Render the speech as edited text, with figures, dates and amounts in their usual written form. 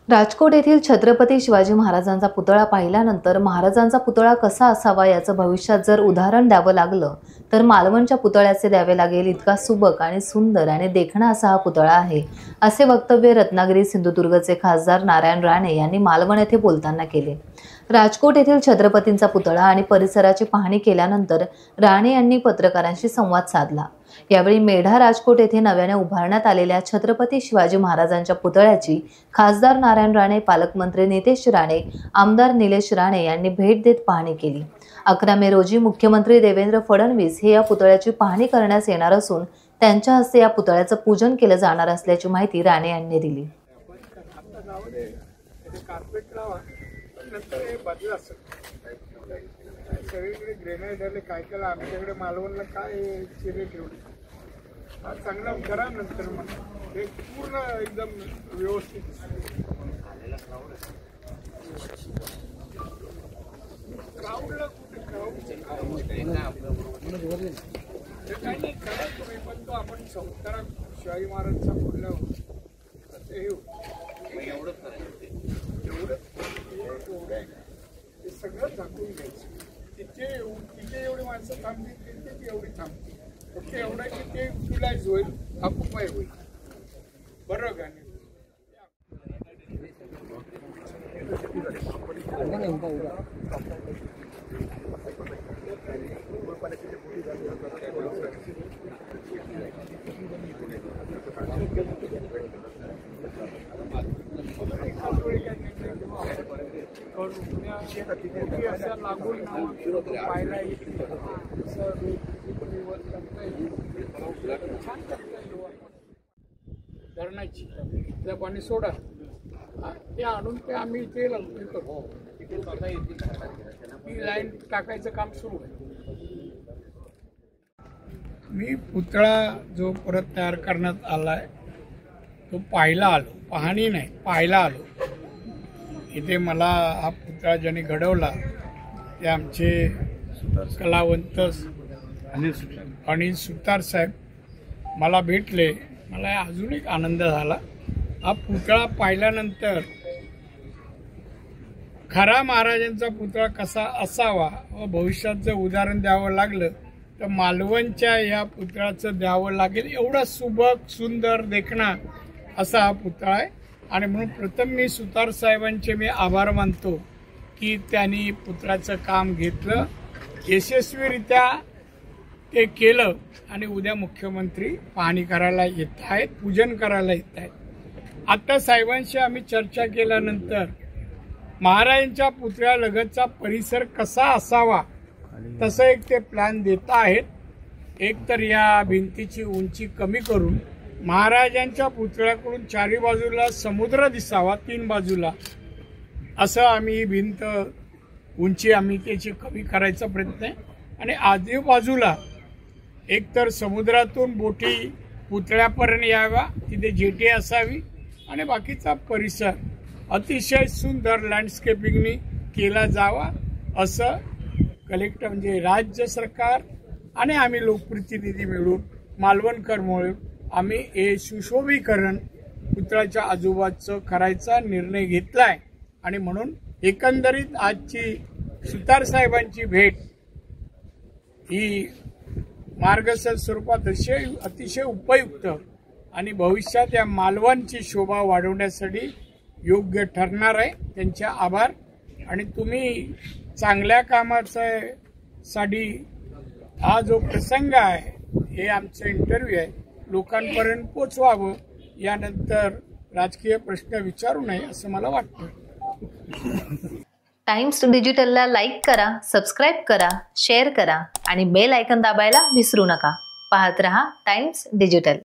राजकोट येथील छत्रपती शिवाजी महाराजांचा पुतळा पाहिल्यानंतर महाराजांचा पुतळा कसा असावा याचं भविष्यात जर उदाहरण द्यावं लागलं तर मालवणच्या पुतळ्याचे द्यावे लागेल इतका सुबक आणि सुंदर आणि देखणा असा हा पुतळा आहे, असे वक्तव्य रत्नागिरी सिंधुदुर्गचे खासदार नारायण राणे यांनी मालवण येथे बोलताना केले। राजकोट येथील छत्रपतींचा पुतळा आणि परिसराची पाहणी केल्यानंतर राणे यांनी पत्रकारांशी संवाद साधला। यावेळी मेढा राजकोट येथे नव्याने उभारण्यात आलेल्या छत्रपती शिवाजी महाराजांच्या पुतळ्याची खासदार नारायण राणे, पालकमंत्री नितेश राणे, आमदार निलेश राणे यांनी भेट देत पाहणी केली। 11 मे रोजी मुख्यमंत्री देवेंद्र फडणवीस हे या पुतळ्याची पाहणी करण्यास येणार असून त्यांच्या हस्ते या पुतळ्याचं पूजन केलं जाणार असल्याची माहिती राणे यांनी दिली। सगळीकडे ग्रेनाइट झाले काय केलं आमच्याकडे मालवणला काय चिरे ठेवले चांगला करा नंतर मग हे पूर्ण एकदम व्यवस्थित क्राऊडला कुठे काही नाही करा तुम्ही पण तो आपण संस्कारा शिवाजी महाराजचा पुढल्या एवढंच ते सगळं झाकून घ्यायचं। तिथे एवढी माणसं थांबतील तिथे एवढी थांबतील फक्त एवढं की ते युटिलाइज होईल, ऑक्युपाय होईल, बरोबर का नाही? लागून पाहायला धरणाची त्या पाणी सोडा ते आणून ते आम्ही इथे करतो, ती लाईन टाकायचं काम सुरू आहे। मी पुतळा जो परत तयार करण्यात आलाय तो पाहायला आलो, पाहणी नाही पाहायला आलो। इथे मला हा पुतळा ज्यांनी घडवला ते आमचे कलावंत अनिल सुतार साहेब मला भेटले। मला अजून एक आनंद झाला। हा पुतळा पाहिल्यानंतर खरा महाराजांचा पुतळा कसा असावा व भविष्यात जर उदाहरण द्यावं लागलं तर मालवणच्या या पुतळ्याचं द्यावं लागेल। एवढा सुबक सुंदर देखणा असा हा पुतळा आहे आणि म्हणून प्रथम मी सुतार साहेबांचे मी आभार मानतो की त्यांनी पुतळ्याचं काम घेतलं, यशस्वीरित्या ते केलं आणि उद्या मुख्यमंत्री पाहणी करायला येत आहेत, पूजन करायला येत आहेत। आता साहेबांशी आम्ही चर्चा केल्यानंतर महाराजांच्या पुतळ्यालगतचा परिसर कसा असावा तसं एक ते प्लॅन देत आहेत। एक तर या भिंतीची उंची कमी करून महाराजांच्या पुतळ्याकडून चारी बाजूला समुद्र दिसावा, 3 बाजूला असं आम्ही भिंत उंची आम्ही त्याची कमी करायचा प्रयत्न आहे आणि आजूबाजूला एकतर समुद्रातून बोटी पुतळ्यापर्यंत याव्या, तिथे जेटी असावी आणि बाकीचा परिसर अतिशय सुंदर लँडस्केपिंगनी केला जावा असं कलेक्टर म्हणजे राज्य सरकार आणि आम्ही लोकप्रतिनिधी मिळून मालवणकर मिळून आम्ही हे सुशोभीकरण पुतळ्याच्या आजूबाजूचं करायचा निर्णय घेतलाय आणि म्हणून एकंदरीत आजची सुतार साहेबांची भेट ही मार्गदर्शक स्वरूपात अतिशय उपयुक्त आणि भविष्यात या मालवणची शोभा वाढवण्यासाठी योग्य ठरणार आहे। त्यांचे आभार आणि तुम्ही चांगल्या कामासाठी हा जो प्रसंग आहे हे आमचं इंटरव्ह्यू आहे लोकांपर्यंत पोचवावं, यानंतर राजकीय प्रश्न विचारू नये असं मला वाटतं। टाइम्स डिजिटलला लाईक करा, सबस्क्राईब करा, शेअर करा आणि बेल आयकॉन दाबायला विसरू नका। पाहत रहा टाइम्स डिजिटल।